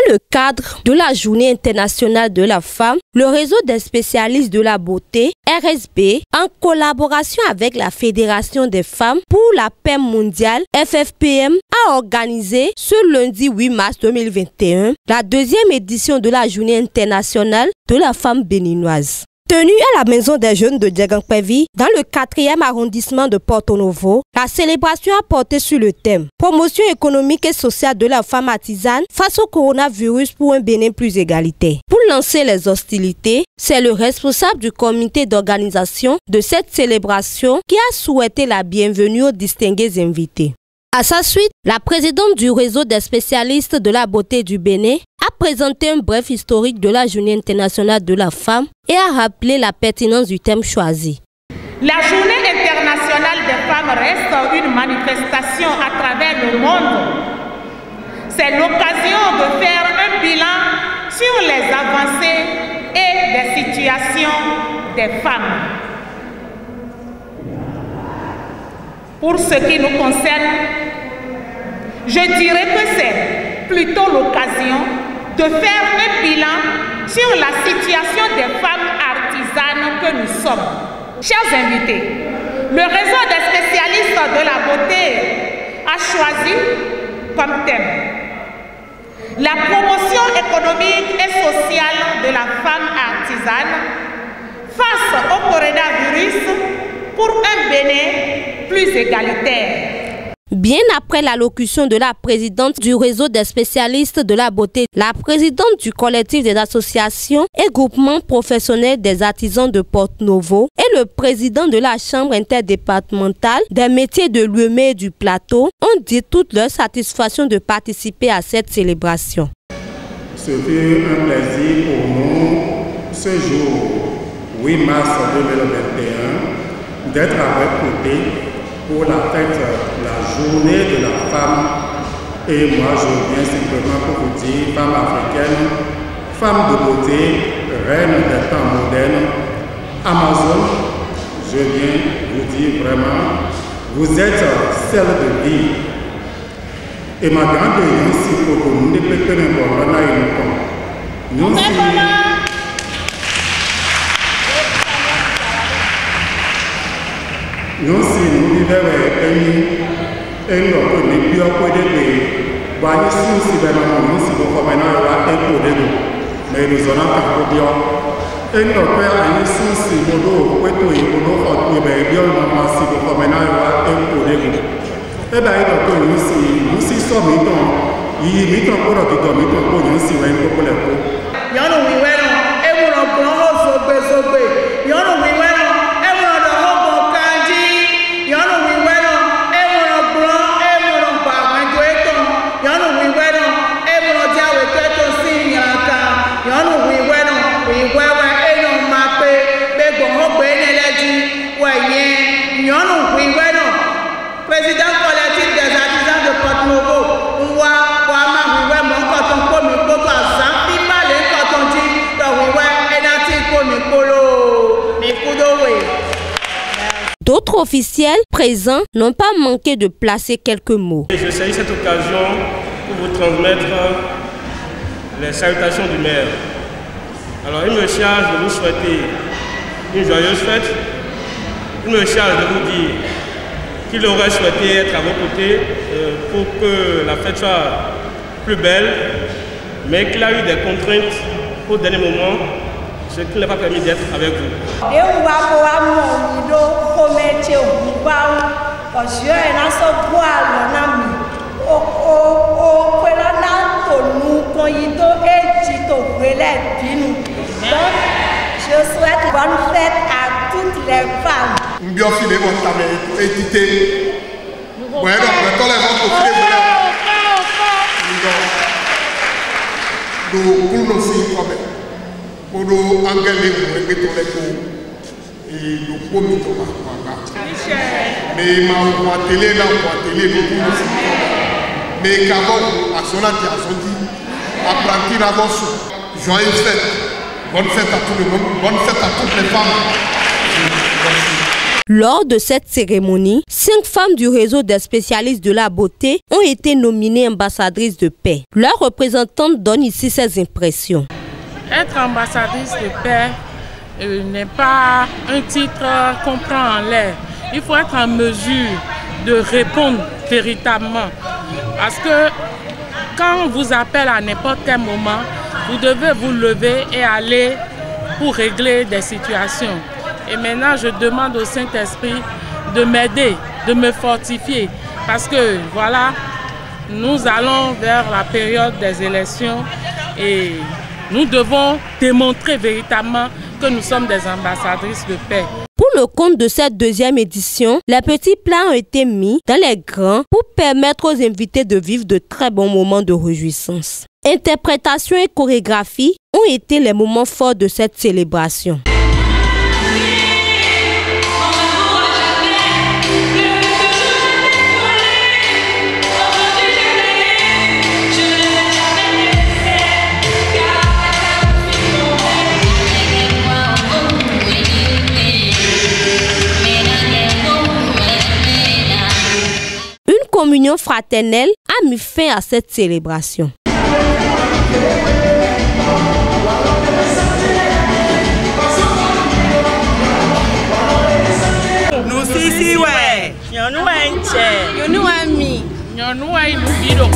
le cadre de la Journée internationale de la femme, le réseau des spécialistes de la beauté, RSB, en collaboration avec la Fédération des femmes pour la paix mondiale, FFPM, a organisé ce lundi 8 mars 2021 la deuxième édition de la Journée internationale de la femme béninoise. Tenue à la Maison des Jeunes de Dieguenkpevi, dans le 4e arrondissement de Porto Novo, la célébration a porté sur le thème « Promotion économique et sociale de la femme artisane face au coronavirus pour un Bénin plus égalitaire ». Pour lancer les hostilités, c'est le responsable du comité d'organisation de cette célébration qui a souhaité la bienvenue aux distingués invités. À sa suite, la présidente du réseau des spécialistes de la beauté du Bénin a présenté un bref historique de la Journée internationale de la femme et a rappelé la pertinence du thème choisi. La Journée internationale des femmes reste une manifestation à travers le monde. C'est l'occasion de faire un bilan sur les avancées et des situations des femmes. Pour ce qui nous concerne, je dirais que c'est plutôt l'occasion de faire un bilan sur la situation des femmes artisanes que nous sommes. Chers invités, le réseau des spécialistes de la beauté a choisi comme thème la promotion économique et sociale de la femme artisane face au coronavirus pour un Bénin plus égalitaire. Bien après l'allocution de la présidente du réseau des spécialistes de la beauté, la présidente du collectif des associations et groupements professionnels des artisans de Porto Novo et le président de la chambre interdépartementale des métiers de Louemé et du Plateau ont dit toute leur satisfaction de participer à cette célébration. Ce fut un plaisir pour nous ce jour 8 mars 2021 d'être à votre côté pour la fête, la journée de la femme. Et moi, je viens simplement pour vous dire, femme africaine, femme de beauté, reine des temps modernes, Amazon, je viens vous dire vraiment, vous êtes celle de vie. Et ma grande réussite pour nous, ne peut que n'importe quoi, nous nous si nous vivons un peu de plus haut de voyez si nous nous si vous commencez à être mais nous allons faire bien. Et nous avons si nous nous si vous commencez à être et bien nous si sommes il pour nous si pour président collectif des artisans de Porto Novo, d'autres officiels présents n'ont pas manqué de placer quelques mots. Je saisis cette occasion pour vous transmettre les salutations du maire. Alors il me charge de vous souhaiter une joyeuse fête. Il me charge de vous dire qu'il aurait souhaité être à vos côtés pour que la fête soit plus belle, mais qu'il a eu des contraintes au dernier moment, ce qui ne l'a pas permis d'être avec vous. Je souhaite bonne fête à toutes les femmes. Joyeuse fête. Bonne fête à tout le monde, bonne fête à toutes les femmes. Lors de cette cérémonie, 5 femmes du réseau des spécialistes de la beauté ont été nominées ambassadrices de paix. Leur représentante donne ici ses impressions. Être ambassadrice de paix n'est pas un titre qu'on prend en l'air. Il faut être en mesure de répondre véritablement. Parce que quand on vous appelle à n'importe quel moment, vous devez vous lever et aller pour régler des situations. Et maintenant, je demande au Saint-Esprit de m'aider, de me fortifier. Parce que, voilà, nous allons vers la période des élections et nous devons démontrer véritablement que nous sommes des ambassadrices de paix. Pour le compte de cette deuxième édition, les petits plats ont été mis dans les grands pour permettre aux invités de vivre de très bons moments de réjouissance. Interprétation et chorégraphie ont été les moments forts de cette célébration. Communion fraternelle a mis fin à cette célébration. Nous ici ouais, nous ami, nous bido